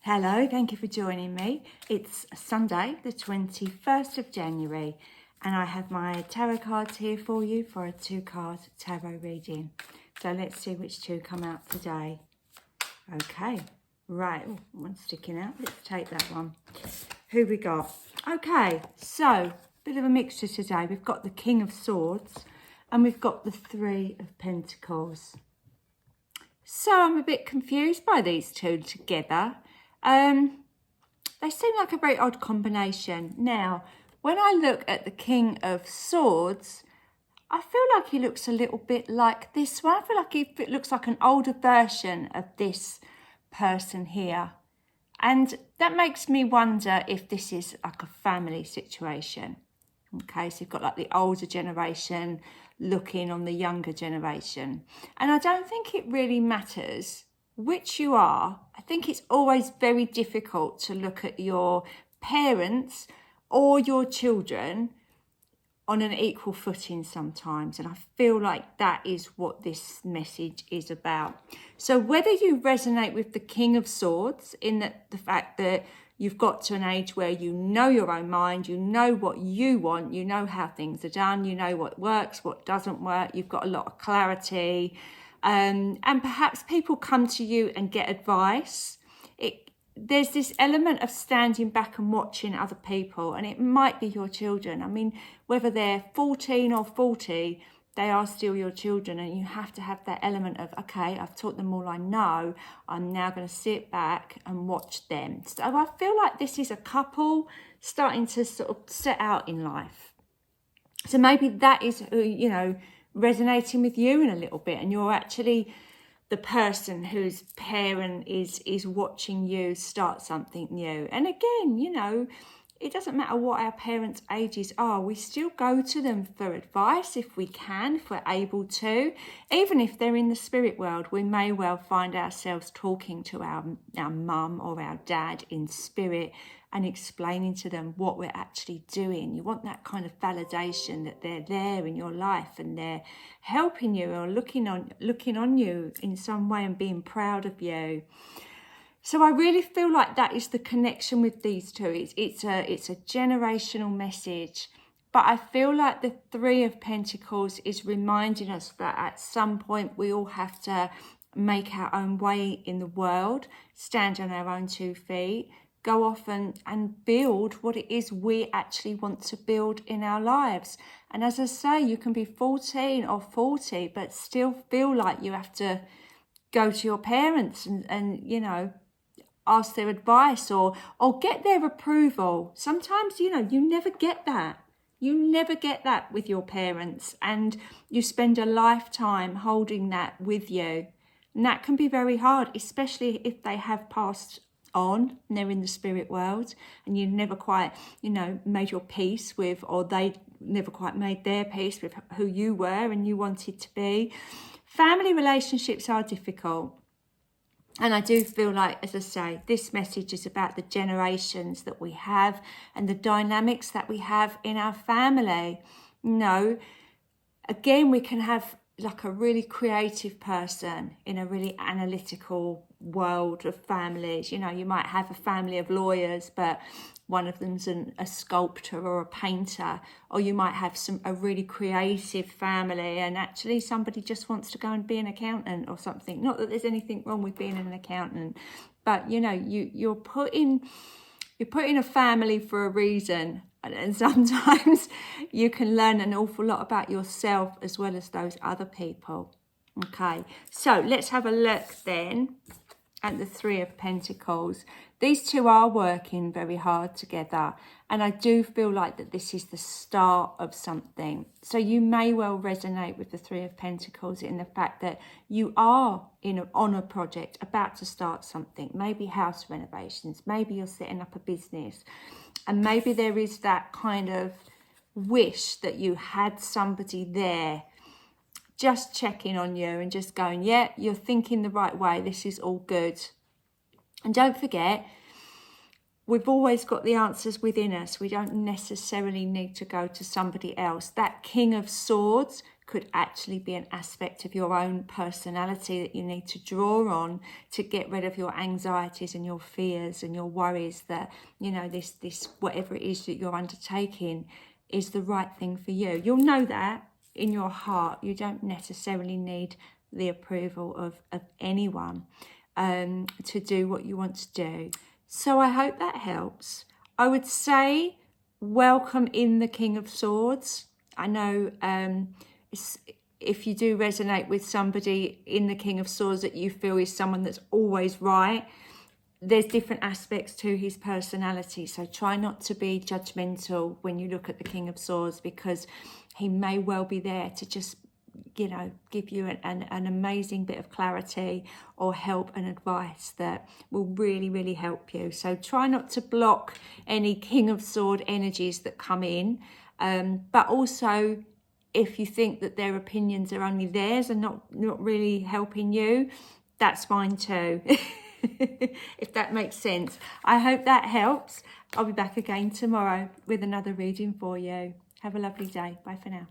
Hello, thank you for joining me. It's Sunday, the 21st of January, and I have my tarot cards here for you for a 2-card tarot reading. So let's see which two come out today. Okay, right, one's sticking out. Let's take that one. Who we got? Okay, so bit of a mixture today. We've got the King of Swords and we've got the Three of Pentacles. So I'm a bit confused by these two together. They seem like a very odd combination. Now, when I look at the King of Swords, I feel like he looks a little bit like this one. I feel like it looks like an older version of this person here. And that makes me wonder if this is like a family situation. Okay, so you've got like the older generation looking on the younger generation. And I don't think it really matters which you are. I think it's always very difficult to look at your parents or your children on an equal footing sometimes, and I feel like that is what this message is about. So whether you resonate with the King of Swords in the fact that you've got to an age where you know your own mind, you know what you want, you know how things are done, you know what works, what doesn't work, you've got a lot of clarity, and perhaps people come to you and get advice. There's this element of standing back and watching other people, and it might be your children. I mean, whether they're 14 or 40, they are still your children, and you have to have that element of, okay, I've taught them all I know. I'm now going to sit back and watch them. So I feel like this is a couple starting to sort of set out in life. So maybe that is, resonating with you in a little bit, and you're actually the person whose parent is watching you start something new. And again, it doesn't matter what our parents' ages are, we still go to them for advice if we can, if we're able to. Even if they're in the spirit world, we may well find ourselves talking to our mum or our dad in spirit and explaining to them what we're actually doing. You want that kind of validation that they're there in your life and they're helping you or looking on you in some way and being proud of you. So I really feel like that is the connection with these two. It's a generational message. But I feel like the Three of Pentacles is reminding us that at some point we all have to make our own way in the world, stand on our own 2 feet, go off and build what it is we actually want to build in our lives. And as I say, you can be 14 or 40, but still feel like you have to go to your parents and ask their advice or get their approval. Sometimes, you never get that. You never get that with your parents, and you spend a lifetime holding that with you. And that can be very hard, especially if they have passed on and they're in the spirit world and you never quite, made your peace with, or they never quite made their peace with who you were and you wanted to be. Family relationships are difficult. And I do feel like, as I say, this message is about the generations that we have and the dynamics that we have in our family. Again, we can have like a really creative person in a really analytical world of families. You might have a family of lawyers, but one of them's a sculptor or a painter, or you might have a really creative family and actually somebody just wants to go and be an accountant or something. Not that there's anything wrong with being an accountant, but you're put in a family for a reason, and sometimes you can learn an awful lot about yourself as well as those other people. Okay, so let's have a look then at the Three of Pentacles. These two are working very hard together, and I do feel like that this is the start of something. So you may well resonate with the Three of Pentacles in the fact that you are on a project, about to start something, maybe house renovations, maybe you're setting up a business, and maybe there is that kind of wish that you had somebody there just checking on you and just going, yeah, you're thinking the right way, this is all good. And don't forget, we've always got the answers within us. We don't necessarily need to go to somebody else. That King of Swords could actually be an aspect of your own personality that you need to draw on to get rid of your anxieties and your fears and your worries that, you know, this whatever it is that you're undertaking is the right thing for you. You'll know that in your heart. You don't necessarily need the approval of anyone to do what you want to do. So I hope that helps. I would say welcome in the King of Swords. I know if you do resonate with somebody in the King of Swords that you feel is someone that's always right, there's different aspects to his personality. So try not to be judgmental when you look at the King of Swords, because he may well be there to just, you know, give you an amazing bit of clarity or help and advice that will really, really help you. So try not to block any King of Sword energies that come in. But also, if you think that their opinions are only theirs and not really helping you, that's fine too. If that makes sense. I hope that helps. I'll be back again tomorrow with another reading for you. Have a lovely day. Bye for now.